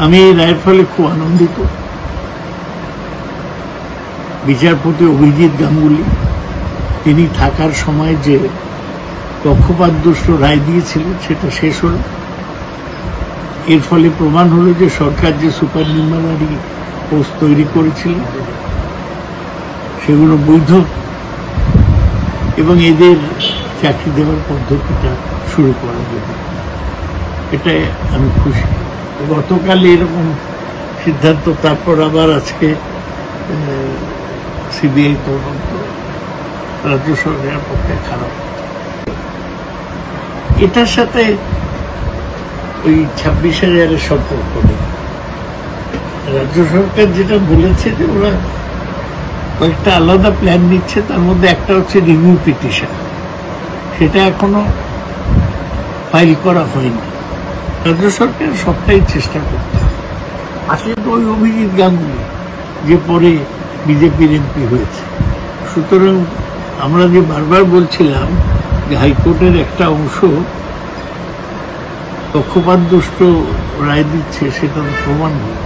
আমি এই রায়ের ফলে খুব আনন্দিত। বিচারপতি অভিজিৎ গাঙ্গুলি তিনি থাকার সময় যে পক্ষপাতদুষ্ট রায় দিয়েছিলেন সেটা শেষ হল। এর ফলে প্রমাণ হলো যে সরকার যে সুপার নিউমারি পোস্ট তৈরি করেছিল সেগুলো বৈধ এবং এদের চাকরি দেওয়ার পদ্ধতিটা শুরু করা যাবে, এটাই আমি খুশি। গতকাল এরকম সিদ্ধান্ত, তারপর আবার আজকে সিবিআই তদন্ত রাজ্য সরকারের পক্ষে খারাপ। এটার সাথে ওই 26,000-এর সম্পর্ক নেই। রাজ্য সরকার যেটা বলেছে যে ওরা কয়েকটা আলাদা প্ল্যান নিচ্ছে, তার মধ্যে একটা হচ্ছে রিভিউ পিটিশন, সেটা এখনো ফাইল করা হয়নি। রাজ্য সরকার সবটাই চেষ্টা করতে হবে। আসলে তো ওই অভিজিৎ গাঙ্গুলি যে পরে বিজেপির এমপি হয়েছে, সুতরাং আমরা যে বারবার বলছিলাম যে হাইকোর্টের একটা অংশ পক্ষপাতদুষ্ট রায় দিচ্ছে, সেটা প্রমাণ হয়।